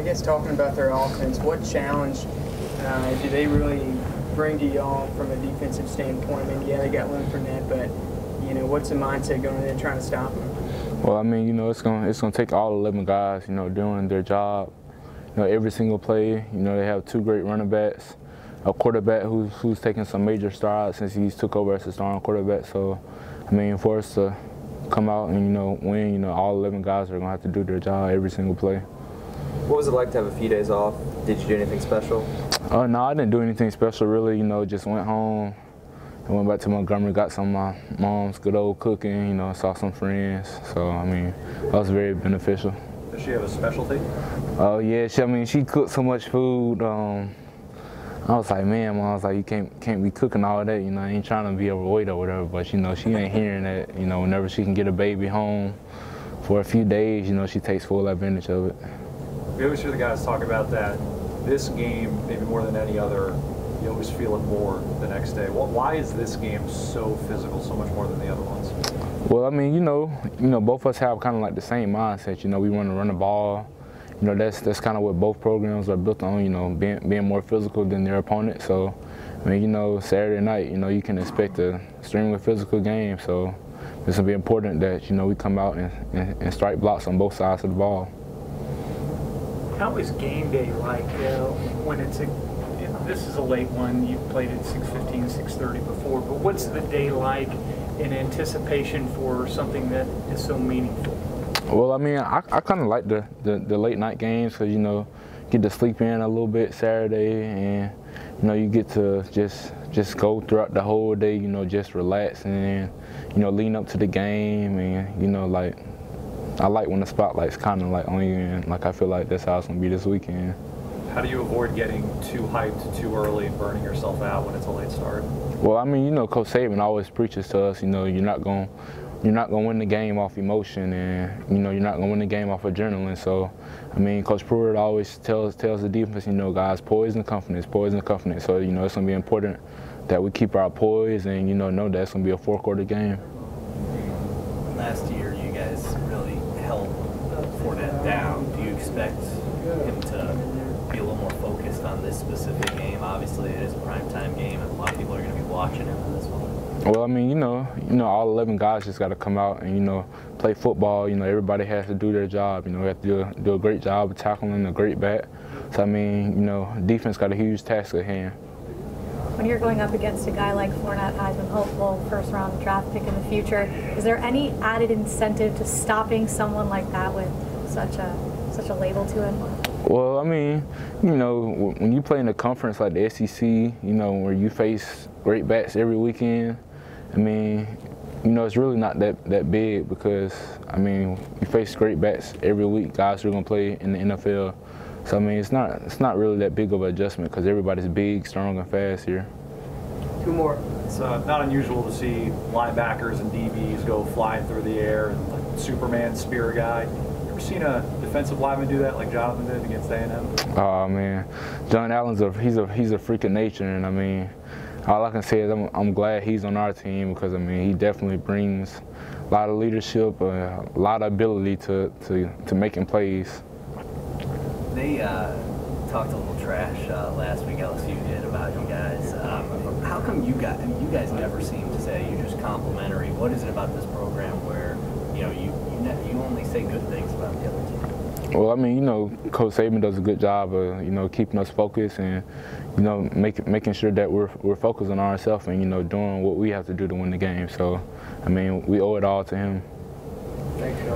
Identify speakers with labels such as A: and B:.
A: guess talking about their offense, what challenge do they really bring to y'all from a defensive standpoint? I mean, yeah, they got Leonard Fournette, but you know, what's the mindset going in there trying to stop them?
B: Well, I mean, you know, it's gonna take all 11 guys, you know, doing their job. You know, every single play. You know, they have 2 great running backs, a quarterback who's taken some major strides since he's took over as a starting quarterback. So, I mean, for us to come out and, you know, win, you know, all 11 guys are gonna have to do their job every single play.
C: What was it like to have a few days off? Did you do anything special?
B: No, I didn't do anything special really. You know, just went home. I went back to Montgomery, got some of my mom's good old cooking, you know, saw some friends. So, I mean, that was very beneficial.
D: Does she have a specialty?
B: Oh, yeah, she cooked so much food. I was like, man, Mom, I was like, you can't be cooking all that, you know, I ain't trying to be overweight or whatever, but, you know, she ain't hearing that, you know, whenever she can get a baby home for a few days, you know, she takes full advantage of it.
D: We always hear the guys talk about that. This game, maybe more than any other, you always feel it more the next day. Why is this game so physical, so much more than the other ones?
B: Well, I mean, you know, both of us have kind of like the same mindset. You know, we want to run the ball. You know, that's kind of what both programs are built on. You know, being more physical than their opponent. So, I mean, you know, Saturday night, you know, you can expect a extremely physical game. So, it's gonna be important that, you know, we come out and strike blocks on both sides of the ball.
E: How is game day like when it's this is a late one, you've played at 6:15, 6:30 before, but what's the day like in anticipation for something that is so meaningful?
B: Well, I mean, I kind of like the late night games because, you know, get to sleep in a little bit Saturday, and, you know, you get to just go throughout the whole day, you know, just relax and, you know, lean up to the game, and, you know, like, I like when the spotlight's kind of like on you, and like I feel like that's how it's gonna be this weekend.
D: How do you avoid getting too hyped too early and burning yourself out when it's a late start?
B: Well, I mean, you know, Coach Saban always preaches to us, you know, you're not gonna win the game off emotion, and, you know, you're not gonna win the game off adrenaline. So, I mean, Coach Pruitt always tells the defense, you know, guys, poise and confidence, poise and confidence. So, you know, it's gonna be important that we keep our poise and, you know that it's gonna be a 4-quarter game.
F: Last year, you guys really held Fournette down. Do you expect him to be a little more focused on this specific game? Obviously, it is a primetime game, and a lot of people are going to be watching him in this one.
B: Well, I mean, you know, all 11 guys just got to come out and, you know, play football. You know, everybody has to do their job. You know, we have to do a great job of tackling, a great back. So, I mean, you know, defense got a huge task at hand.
G: When you're going up against a guy like Fournette, Heisman hopeful, first-round draft pick in the future, is there any added incentive to stopping someone like that with such a label to him?
B: Well, I mean, you know, when you play in a conference like the SEC, you know, where you face great backs every weekend, I mean, you know, it's really not that big because, I mean, you face great backs every week, guys who are going to play in the NFL. So, I mean, it's not really that big of an adjustment because everybody's big, strong, and fast here.
A: 2 more.
D: It's not unusual to see linebackers and DBs go flying through the air and like Superman spear a guy. You ever seen a defensive lineman do that like Jonathan did against A&M?
B: Oh, man. John Allen's he's a freak of nature, and, I mean, all I can say is I'm glad he's on our team because, I mean, he definitely brings a lot of leadership, a lot of ability to making plays.
F: They talked a little trash last week, LSU did, about you guys. How come you guys never seem to say you're just complimentary? What is it about this program where, you know, you only say good things about the other team?
B: Well, I mean, you know, Coach Saban does a good job of, you know, keeping us focused and, you know, making sure that we're focused on ourselves and, you know, doing what we have to do to win the game. So, I mean, we owe it all to him.